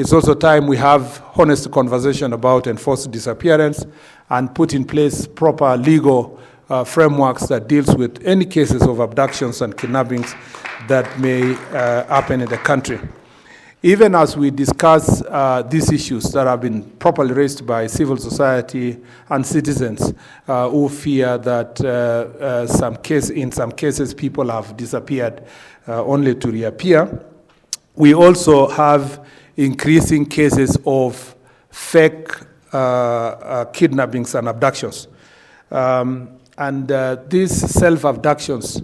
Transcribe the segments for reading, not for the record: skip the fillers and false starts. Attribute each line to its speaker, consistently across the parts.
Speaker 1: It's also time we have honest conversation about enforced disappearance and put in place proper legal frameworks that deals with any cases of abductions and kidnappings that may happen in the country. Even as we discuss these issues that have been properly raised by civil society and citizens who fear that in some cases people have disappeared only to reappear, we also have increasing cases of fake kidnappings and abductions. These self-abductions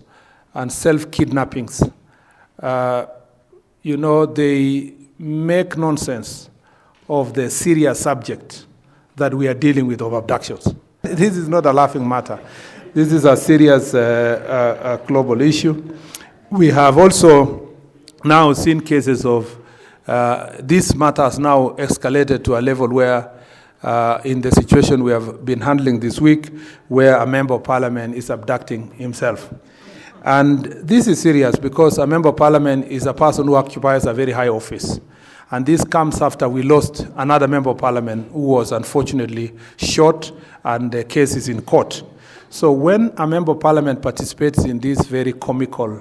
Speaker 1: and self-kidnappings, they make nonsense of the serious subject that we are dealing with of abductions. This is not a laughing matter. This is a serious global issue. We have also now seen cases of this matter has now escalated to a level where in the situation we have been handling this week, where a member of parliament is abducting himself. And this is serious because a member of parliament is a person who occupies a very high office. And this comes after we lost another member of parliament who was unfortunately shot, and the case is in court. So when a member of parliament participates in this very comical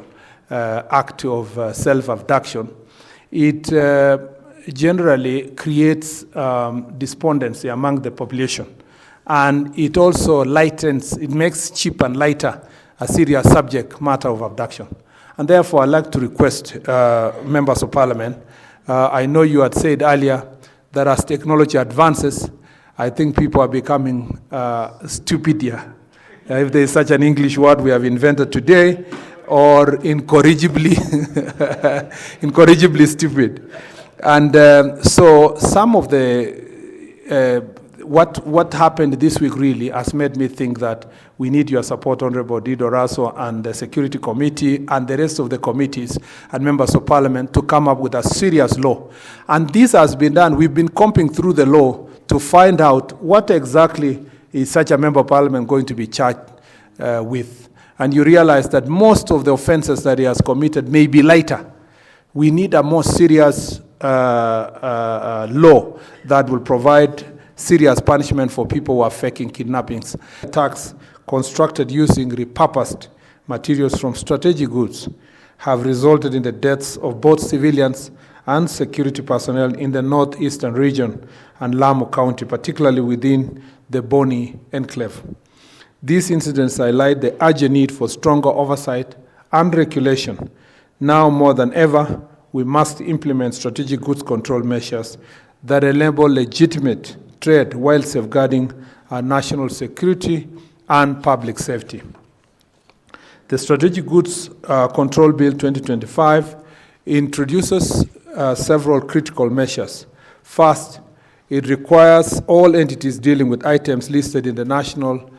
Speaker 1: act of self-abduction, it generally creates despondency among the population. And it also it makes cheap and lighter a serious subject matter of abduction. And therefore, I'd like to request members of parliament, I know you had said earlier that as technology advances, I think people are becoming stupider. If there is such an English word we have invented today, or incorrigibly stupid. And so some of the what happened this week really has made me think that we need your support, Honorable Dido Raso, and the Security Committee and the rest of the committees and members of parliament to come up with a serious law. And this has been done. We've been combing through the law to find out what exactly is such a member of parliament going to be charged with. And you realize that most of the offenses that he has committed may be lighter. We need a more serious law that will provide serious punishment for people who are faking kidnappings. Attacks constructed using repurposed materials from strategic goods have resulted in the deaths of both civilians and security personnel in the northeastern region and Lamu County, particularly within the Boni enclave. These incidents highlight the urgent need for stronger oversight and regulation. Now more than ever, we must implement strategic goods control measures that enable legitimate trade while safeguarding our national security and public safety. The Strategic Goods Control Bill 2025 introduces several critical measures. First, it requires all entities dealing with items listed in the National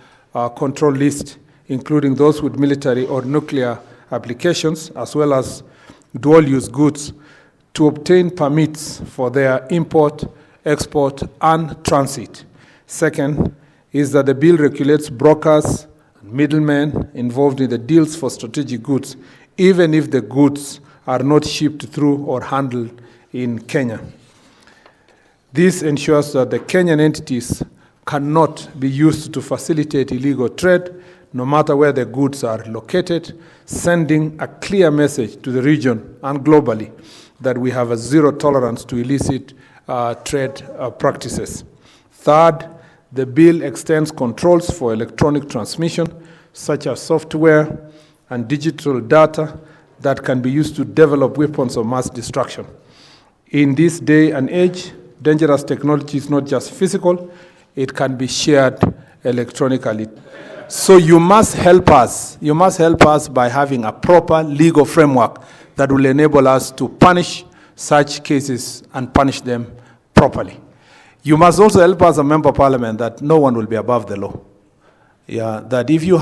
Speaker 1: Control List, including those with military or nuclear applications, as well as dual-use goods, to obtain permits for their import, export, and transit. Second is that the bill regulates brokers and middlemen involved in the deals for strategic goods, even if the goods are not shipped through or handled in Kenya. This ensures that the Kenyan entities cannot be used to facilitate illegal trade, no matter where the goods are located, sending a clear message to the region and globally that we have a zero tolerance to illicit trade practices. Third, the bill extends controls for electronic transmission, such as software and digital data that can be used to develop weapons of mass destruction. In this day and age, dangerous technology is not just physical, it can be shared electronically. So you must help us. You must help us by having a proper legal framework that will enable us to punish such cases and punish them properly. You must also help us, a member of parliament, that no one will be above the law. Yeah, that if you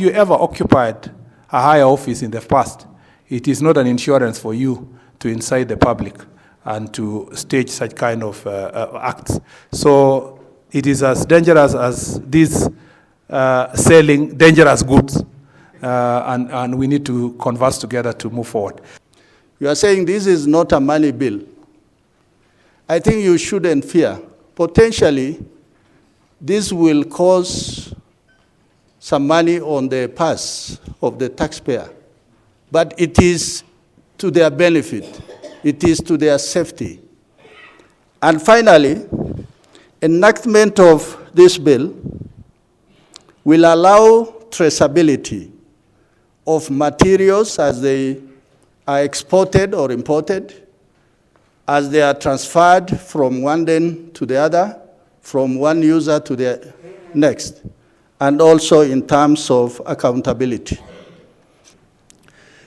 Speaker 1: ever occupied a higher office in the past, it is not an insurance for you to incite the public and to stage such kind of acts. So it is as dangerous as this selling dangerous goods, and we need to converse together to move forward.
Speaker 2: You are saying this is not a money bill. I think you shouldn't fear. Potentially, this will cost some money on the purse of the taxpayer, but it is to their benefit. It is to their safety. And finally, enactment of this bill will allow traceability of materials as they are exported or imported, as they are transferred from one den to the other, from one user to the next, and also in terms of accountability.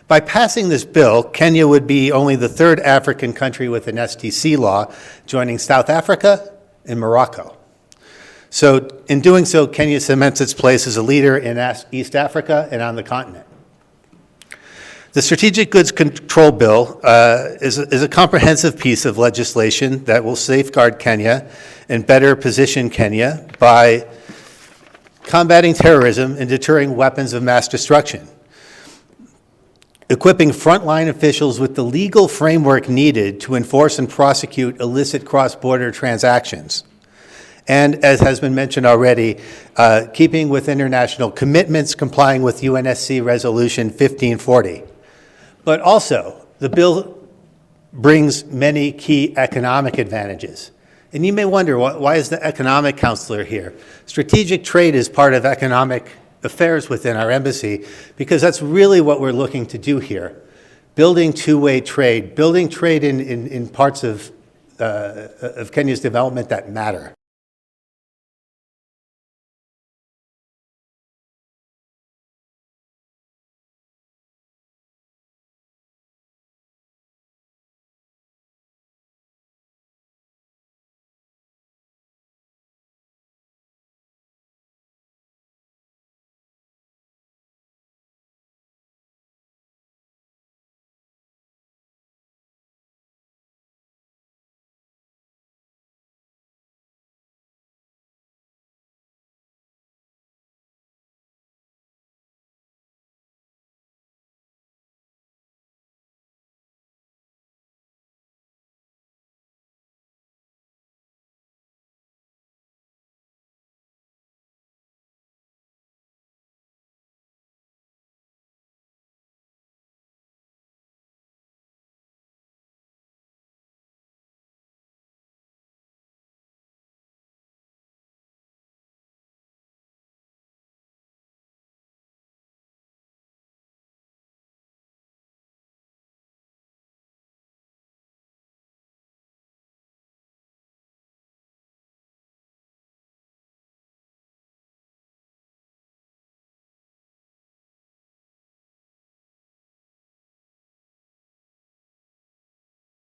Speaker 3: By passing this bill, Kenya would be only the third African country with an STC law, joining South Africa and Morocco. So in doing so, Kenya cements its place as a leader in East Africa and on the continent. The Strategic Goods Control Bill is a comprehensive piece of legislation that will safeguard Kenya and better position Kenya by combating terrorism and deterring weapons of mass destruction, equipping frontline officials with the legal framework needed to enforce and prosecute illicit cross-border transactions, and, as has been mentioned already, keeping with international commitments, complying with UNSC Resolution 1540. But also, the bill brings many key economic advantages. And you may wonder, why is the economic counselor here? Strategic trade is part of economic affairs within our embassy, because that's really what we're looking to do here. Building two-way trade, building trade in parts of Kenya's development that matter.